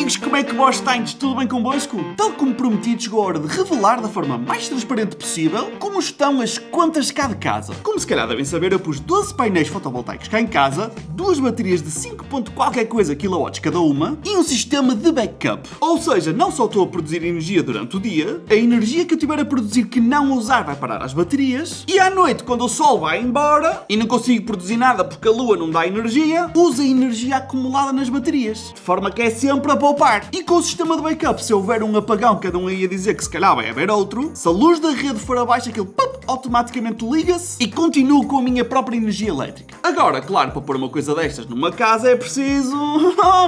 amigos, como é que vós estáis? Tudo bem convosco? Tal como prometido, chegou a hora de revelar da forma mais transparente possível como estão as contas cá de casa. Como se calhar devem saber, eu pus 12 painéis fotovoltaicos cá em casa, 2 baterias de 5 ponto qualquer coisa kilowatts cada uma e um sistema de backup. Ou seja, não só estou a produzir energia durante o dia, a energia que eu tiver a produzir que não usar vai parar às baterias e à noite, quando o sol vai embora e não consigo produzir nada porque a lua não dá energia, uso a energia acumulada nas baterias. De forma que é sempre a poupar. E com o sistema de backup, se houver um apagão, cada um aí a dizer que se calhar vai haver outro, se a luz da rede for abaixo, aquilo automaticamente liga-se e continuo com a minha própria energia elétrica. Agora, claro, para pôr uma coisa destas numa casa é preciso...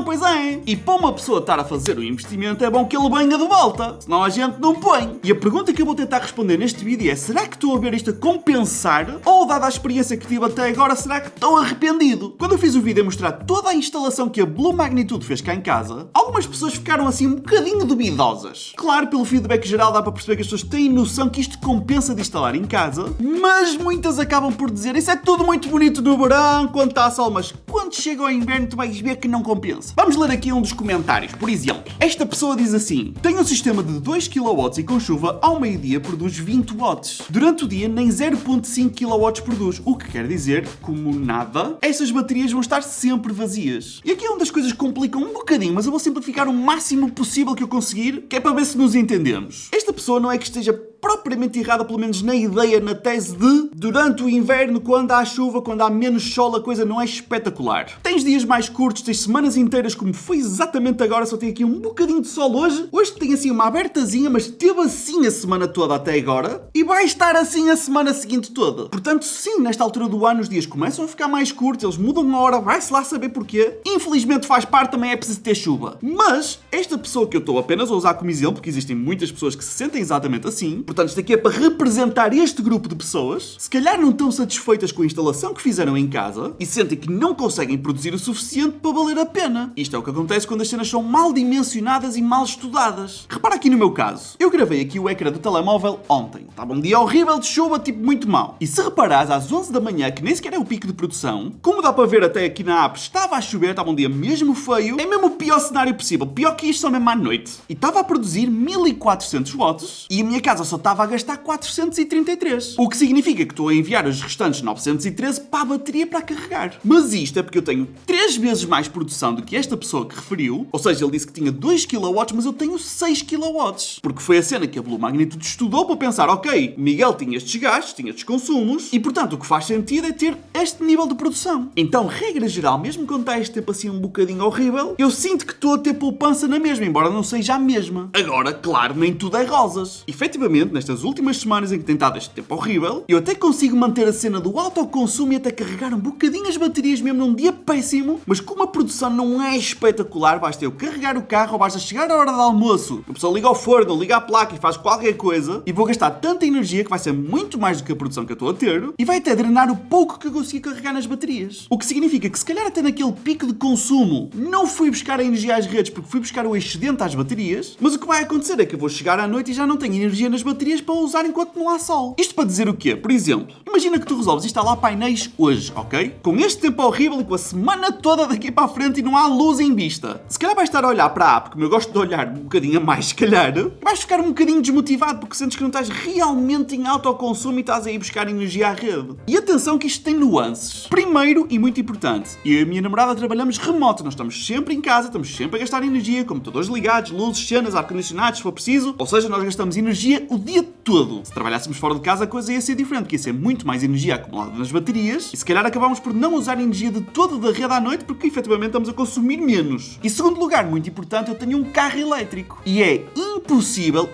pois é. E para uma pessoa estar a fazer o investimento é bom que ele venha de volta, senão a gente não põe. E a pergunta que eu vou tentar responder neste vídeo é: será que estou a ver isto a compensar? Ou, dada a experiência que tive até agora, será que estou arrependido? Quando eu fiz o vídeo a mostrar toda a instalação que a Blue Magnitude fez cá em casa, algumas pessoas ficaram assim um bocadinho duvidosas. Claro, pelo feedback geral dá para perceber que as pessoas têm noção que isto compensa de instalar em casa, mas muitas acabam por dizer: isso é tudo muito bonito no verão, quando está sol, mas quando chega ao inverno tu vais ver que não compensa. Vamos ler aqui um dos comentários. Por exemplo, esta pessoa diz assim: tenho um sistema de 2 kW e com chuva ao meio-dia produz 20 watts. Durante o dia nem 0.5 kW produz, o que quer dizer, como nada, essas baterias vão estar sempre vazias. E aqui é onde as coisas complicam um bocadinho, mas eu vou simplificar o máximo possível que eu conseguir, que é para ver se nos entendemos. Esta pessoa não é que esteja propriamente errada, pelo menos na ideia, na tese de durante o inverno, quando há chuva, quando há menos sol, a coisa não é espetacular. Tens dias mais curtos, tens semanas inteiras, como foi exatamente agora, só tem aqui um bocadinho de sol hoje. Hoje tem assim uma abertazinha, mas teve assim a semana toda até agora e vai estar assim a semana seguinte toda. Portanto, sim, nesta altura do ano os dias começam a ficar mais curtos, eles mudam uma hora, vai-se lá saber porquê. Infelizmente faz parte, também é preciso ter chuva. Mas esta pessoa que eu estou apenas a usar como exemplo, porque existem muitas pessoas que se sentem exatamente assim, portanto isto aqui é para representar este grupo de pessoas, se calhar não estão satisfeitas com a instalação que fizeram em casa e sentem que não conseguem produzir o suficiente para valer a pena. Isto é o que acontece quando as cenas são mal dimensionadas e mal estudadas. Repara aqui no meu caso. Eu gravei aqui o ecrã do telemóvel ontem. Estava um dia horrível de chuva, tipo muito mau. E se reparares, às 11 da manhã, que nem sequer é o pico de produção, como dá para ver até aqui na app, estava a chover, estava um dia mesmo feio, é mesmo o pior cenário possível. Pior que isto só mesmo à noite. E estava a produzir 1400 watts e a minha casa só estava a gastar 433. O que significa que estou a enviar os restantes 913 para a bateria para carregar. Mas isto é porque eu tenho 3 vezes mais produção do que esta pessoa que referiu, ou seja, ele disse que tinha 2 kW, mas eu tenho 6 kW. Porque foi a cena que a Blue Magnitude estudou para pensar: ok, Miguel tinha estes gastos, tinha estes consumos, e portanto o que faz sentido é ter este nível de produção. Então, regra geral, mesmo quando está este tempo assim um bocadinho horrível, eu sinto que estou a ter poupança na mesma, embora não seja a mesma. Agora, claro, nem tudo é rosas. Efetivamente, nestas últimas semanas em que tem estado este tempo horrível, eu até consigo manter a cena do autoconsumo e até carregar um bocadinho as baterias mesmo num dia péssimo, mas como a produção não é espetacular, basta eu carregar o carro ou basta chegar à hora do almoço, a pessoa liga ao forno, liga à placa e faz qualquer coisa e vou gastar tanta energia que vai ser muito mais do que a produção que eu estou a ter e vai até drenar o pouco que eu consegui carregar nas baterias. O que significa que se calhar até naquele pico de consumo não fui buscar a energia às redes porque fui buscar o excedente às baterias, mas o que vai acontecer é que eu vou chegar à noite e já não tenho energia nas baterias para usar enquanto não há sol. Isto para dizer o quê? Por exemplo, imagina que tu resolves instalar painéis hoje, ok? Com este tempo horrível e com a semana toda daqui para a frente e não há luz em vista. Se calhar vais estar a olhar para a app, como eu gosto de olhar um bocadinho a mais, se calhar, vais ficar um bocadinho desmotivado porque sentes que não estás realmente em autoconsumo e estás a ir buscar energia à rede. E atenção que isto tem nuances. Primeiro, e muito importante, eu e a minha namorada trabalhamos remoto, nós estamos sempre em casa, estamos sempre a gastar energia, computadores ligados, luzes, cenas, ar-condicionados, se for preciso, ou seja, nós gastamos energia o dia todo. Se trabalhássemos fora de casa, a coisa ia ser diferente, que ia ser muito mais energia acumulada nas baterias e se calhar acabámos por não usar energia de toda da rede à noite porque efetivamente estamos a consumir menos. E segundo lugar, muito importante, eu tenho um carro elétrico e é impossível,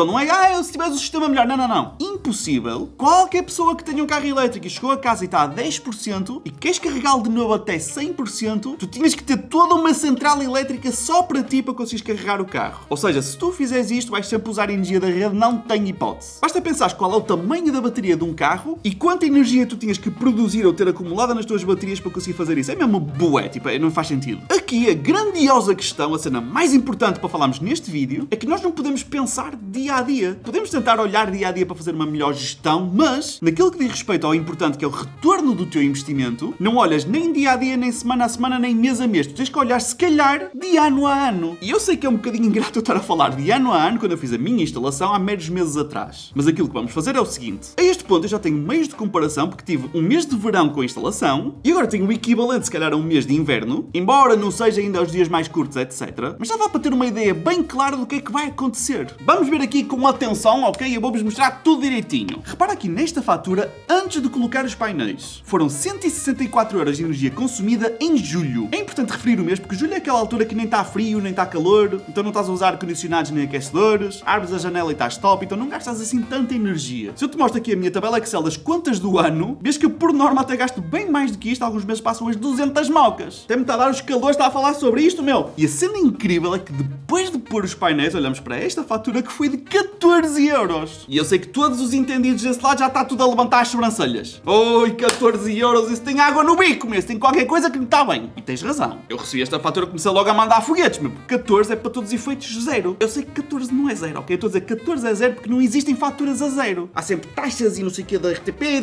não é se tivesse um sistema melhor, não, impossível, qualquer pessoa que tenha um carro elétrico e chegou a casa e está a 10% e queres carregá-lo de novo até 100%, tu tinhas que ter toda uma central elétrica só para ti para conseguires carregar o carro. Ou seja, se tu fizeres isto, vais sempre usar energia da rede, não tem hipótese. hipótese. Basta pensar qual é o tamanho da bateria de um carro e quanta energia tu tinhas que produzir ou ter acumulada nas tuas baterias para conseguir fazer isso. É mesmo bué, tipo, não faz sentido. Aqui a grandiosa questão, a cena mais importante para falarmos neste vídeo, é que nós não podemos pensar dia a dia. Podemos tentar olhar dia a dia para fazer uma melhor gestão, mas naquilo que diz respeito ao importante que é o retorno do teu investimento, não olhas nem dia a dia, nem semana a semana, nem mês a mês. Tu tens que olhar, se calhar, de ano a ano. E eu sei que é um bocadinho ingrato eu estar a falar de ano a ano quando eu fiz a minha instalação há meros meses atrás. Mas aquilo que vamos fazer é o seguinte. A este ponto eu já tenho meios de comparação porque tive um mês de verão com a instalação e agora tenho o equivalente, se calhar, a um mês de inverno, embora não seja ainda aos dias mais curtos, etc. Mas já dá para ter uma ideia bem clara do que é que vai acontecer. Vamos ver aqui com atenção, ok? Eu vou-vos mostrar tudo direitinho. Repara aqui nesta fatura antes de colocar os painéis. Foram 164 € de energia consumida em julho. É importante referir o mês porque julho é aquela altura que nem está frio, nem está calor, então não estás a usar ar-condicionados nem aquecedores, abres a janela e estás top, então não gastas assim tanta energia. Se eu te mostro aqui a minha tabela Excel das contas do ano, vês que eu por norma até gasto bem mais do que isto, alguns meses passam as 200 mocas. Até me está a dar os calores, está a falar sobre isto, meu. E a cena incrível é que depois de pôr os painéis, olhamos para esta fatura que foi de 14 €. E eu sei que todos os entendidos desse lado já está tudo a levantar as sobrancelhas. Oi, 14 €, isso tem água no bico, meu, isso tem qualquer coisa que não está bem. E tens razão. Eu recebi esta fatura e comecei logo a mandar foguetes, meu, porque 14 é para todos os efeitos zero. Eu sei que 14 não é zero, ok? Eu estou a dizer 14 é zero porque não existem faturas a zero. Há sempre taxas e não sei o que da RTP,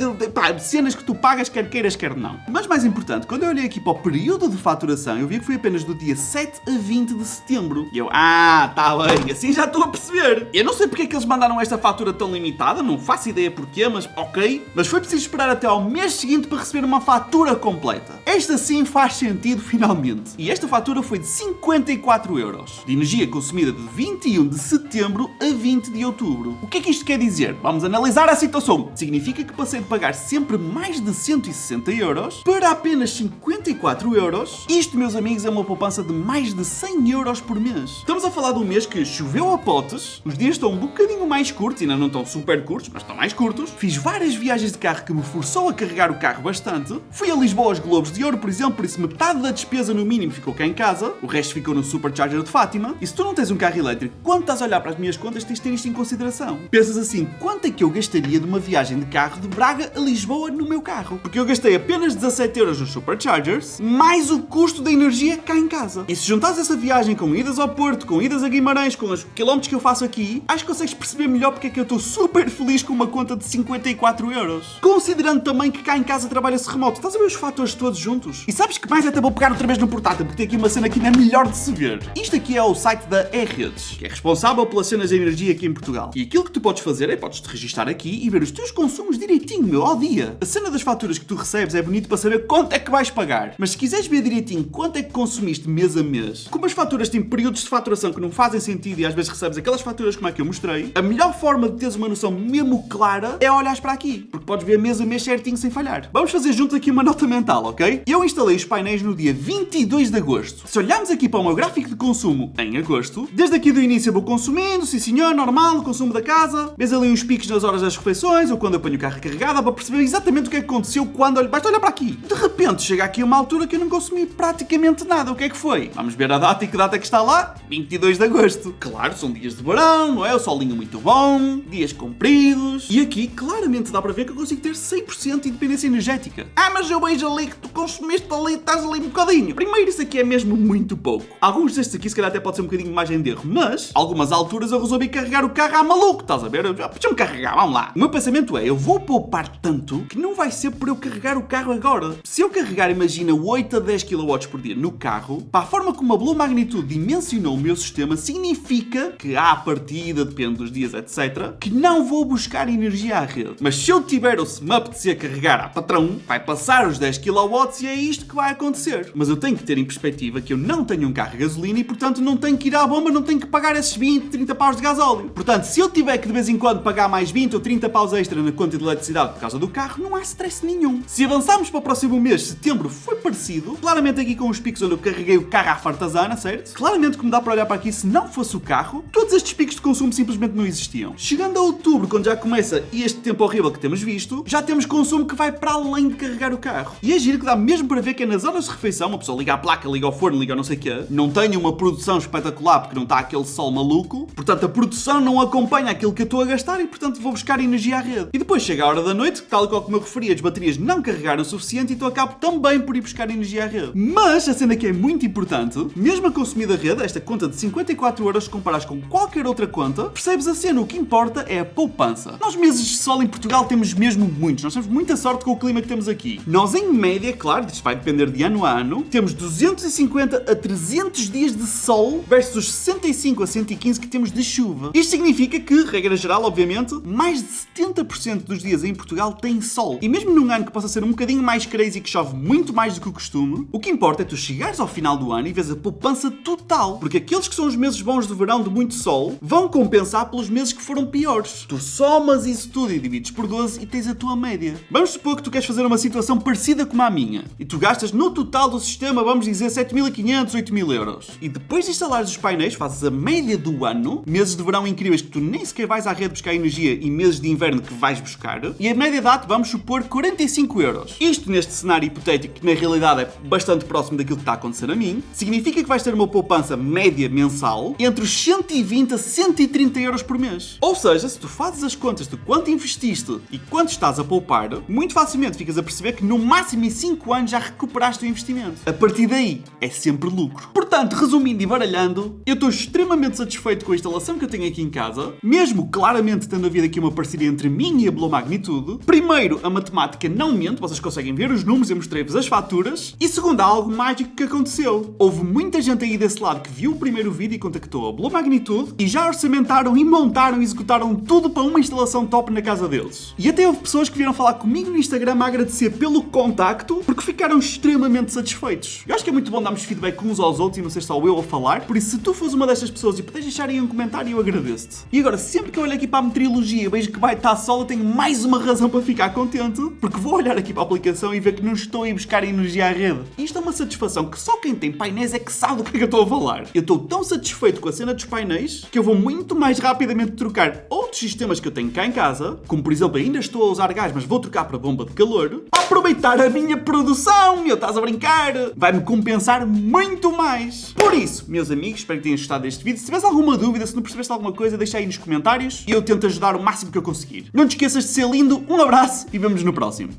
de cenas que tu pagas, quer queiras, quer não. Mas mais importante, quando eu olhei aqui para o período de faturação, eu vi que foi apenas do dia 7 a 20 de setembro. E eu, tá bem, assim já estou a perceber. Eu não sei porque é que eles mandaram esta fatura tão limitada, não faço ideia porquê, mas ok. Mas foi preciso esperar até ao mês seguinte para receber uma fatura completa. Esta sim faz sentido finalmente. E esta fatura foi de 54 € de energia consumida de 21 de setembro a 20 de outubro. O que é que isto quer dizer? Vamos analisar a situação. Significa que passei de pagar sempre mais de 160 € para apenas 54 €. Isto, meus amigos, é uma poupança de mais de 100 € por mês. Estamos a falar de um mês que choveu a potes, os dias estão um bocadinho mais curtos, ainda não estão super curtos, mas estão mais curtos. Fiz várias viagens de carro que me forçou a carregar o carro bastante. Fui a Lisboa aos Globos de Ouro, por exemplo, por isso metade da despesa no mínimo ficou cá em casa, o resto ficou no Supercharger de Fátima. E se tu não tens um carro elétrico, quando estás a olhar para as minhas contas, tens de ter isto em consideração. Pensas assim, quanto é que eu gastaria de uma viagem de carro de Braga a Lisboa no meu carro? Porque eu gastei apenas 17 € nos Superchargers, mais o custo da energia cá em casa. E se juntares essa viagem com idas ao Porto, com idas a Guimarães, com os quilómetros que eu faço aqui, acho que consegues perceber melhor porque é que eu estou super feliz com uma conta de 54 €. Considerando também que cá em casa trabalha-se remoto, estás a ver os fatores todos juntos? E sabes que mais até vou pegar outra vez no portátil, porque tem aqui uma cena que ainda é melhor de se ver. Isto aqui é o site da E-Redes, que é responsável pelas cenas de energia aqui em Portugal. E aquilo que tu podes fazer é, podes-te registar aqui e ver os teus consumos direitinho, meu, ao dia. A cena das faturas que tu recebes é bonito para saber quanto é que vais pagar. Mas se quiseres ver direitinho quanto é que consumiste mês a mês, como as faturas têm períodos de faturação que não fazem sentido e às vezes recebes aquelas faturas como é que eu mostrei, a melhor forma de teres uma noção mesmo clara é olhares para aqui, porque podes ver mês a mês certinho sem falhar. Vamos fazer juntos aqui uma nota mental, ok? Eu instalei os painéis no dia 22 de agosto. Se olharmos aqui para o meu gráfico de consumo em agosto, desde aqui do início eu vou consumindo, sim senhor, normal, o consumo da casa, vês ali uns picos nas horas das refeições ou quando eu ponho o carro carregado, dá para perceber exatamente o que é que aconteceu quando olho. Basta olhar para aqui. De repente chega aqui uma altura que eu não consumi praticamente nada. O que é que foi? Vamos ver a data e que data é que está lá? 22 de agosto. Claro, são dias de verão, não é? O solinho muito bom, dias compridos. E aqui claramente dá para ver que eu consigo ter 100% de independência energética. Mas eu vejo ali que tu consumiste ali, estás ali um bocadinho. Primeiro, isso aqui é mesmo muito pouco. Alguns destes aqui se calhar até pode ser um bocadinho de margem de erro, mas algumas alturas eu resolvi carregar o carro à maluco, estás a ver? Deixa-me carregar, vamos lá. O meu pensamento é, eu vou poupar tanto que não vai ser por eu carregar o carro agora. Se eu carregar, imagina, 8 a 10 kW por dia no carro, para a forma como a Blue Magnitude dimensionou o meu sistema, significa que à partida, depende dos dias, etc., que não vou buscar energia à rede. Mas se eu tiver ou se me apetecer carregar à patrão, vai passar os 10 kW e é isto que vai acontecer. Mas eu tenho que ter em perspectiva que eu não tenho um carro a gasolina e, portanto, não tenho que ir à bomba, não tenho que pagar esses 20, 30 paus de gasóleo. Portanto, se eu tiver que de vez em quando pagar mais 20 ou 30 paus extra na conta de eletricidade por causa do carro, não há stress nenhum. Se avançarmos para o próximo mês, setembro, foi parecido. Claramente aqui com os picos onde eu carreguei o carro à fartazana, certo? Claramente como dá para olhar para aqui, se não fosse o carro, todos estes picos de consumo simplesmente não existiam. Chegando a outubro, quando já começa este tempo horrível que temos visto, já temos consumo que vai para além de carregar o carro. E é giro que dá mesmo para ver que é nas horas de refeição, uma pessoa liga a placa, liga ao forno, liga ao não sei o quê, não tenha uma produção espetacular porque não está aquele sol maluco, portanto a produção não acompanha aquilo que eu estou a gastar e portanto vou buscar energia à rede. E depois chega a hora da noite, tal e qual como eu referi, as baterias não carregaram o suficiente e então acabo também por ir buscar energia à rede. Mas a cena que é muito importante, mesmo a consumir da rede, esta conta de 54€, se comparares com qualquer outra conta, percebes a cena, o que importa é a poupança. Nós meses de sol em Portugal temos mesmo muitos, nós temos muita sorte com o clima que temos aqui. Nós em média, claro, isto vai depender de ano a ano, temos 250 a 300 dias de sol versus os 65 a 115 que temos de chuva. Isto significa que, regra geral, obviamente, mais de 70% dos dias em Portugal tem sol. E mesmo num ano que possa ser um bocadinho mais crazy, que chove muito mais do que o costume, o que importa é tu chegares ao final do ano e vês a poupança total. Porque aqueles que são os meses bons de verão de muito sol vão compensar pelos meses que foram piores. Tu somas isso tudo e divides por 12 e tens a tua média. Vamos supor que tu queres fazer uma situação parecida com a minha e tu gastas no total do sistema, vamos dizer, 7.500, 8.000€. E depois de instalares os painéis, fazes a média do ano, meses de verão incríveis que tu nem sequer vais à rede buscar energia e meses de inverno que vais buscar, e a média dá-te, vamos supor, 45€. Isto neste cenário hipotético, que na realidade é bastante próximo daquilo que está a acontecer a mim, significa que vais ter uma poupança média mensal entre os 120 a 130€ por mês. Ou seja, se tu fazes as contas de quanto investiste e quanto estás a poupar, muito facilmente ficas a perceber que no máximo em 5 anos já recuperaste o investimento. A partir daí, é sempre lucro. Portanto, resumindo e baralhando, eu estou extremamente satisfeito com a instalação que eu tenho aqui em casa, mesmo claramente tendo havido aqui uma parceria entre mim e a Blue Magnitude. Primeiro, a matemática não mente, vocês conseguem ver os números, eu mostrei-vos as faturas. E segundo, há algo mágico que aconteceu. Houve muita gente aí desse lado que viu o primeiro vídeo e contactou a Blue Magnitude e já orçamentaram e montaram e executaram tudo para uma instalação top na casa deles. E até houve pessoas que vieram falar comigo no Instagram a agradecer pelo contacto porque ficaram extremamente satisfeitos. Eu acho que é muito bom darmos feedback uns aos outros e não ser só eu a falar, por isso se tu fores uma destas pessoas e puderes deixar aí um comentário, eu agradeço-te. E agora, sempre que eu olho aqui para a meteorologia e vejo que vai estar sol, eu tenho mais uma razão para ficar contente, porque vou olhar aqui para a aplicação e ver que não estou a ir buscar energia à rede. E isto é uma satisfação que só quem tem painéis é que sabe do que é que eu estou a falar. Eu estou tão satisfeito com a cena dos painéis que eu vou muito mais rapidamente trocar outros sistemas que eu tenho cá em casa, como por exemplo, ainda estou a usar gás, mas vou trocar para bomba de calor, para aproveitar a minha produção, meu, estás a brincar? Vai-me compensar muito mais. Por isso, meus amigos, espero que tenham gostado deste vídeo. Se tiveres alguma dúvida, se não percebeste alguma coisa, deixa aí nos comentários e eu tento ajudar o máximo que eu conseguir. Não te esqueças de ser lindo, um abraço e vemo-nos no próximo.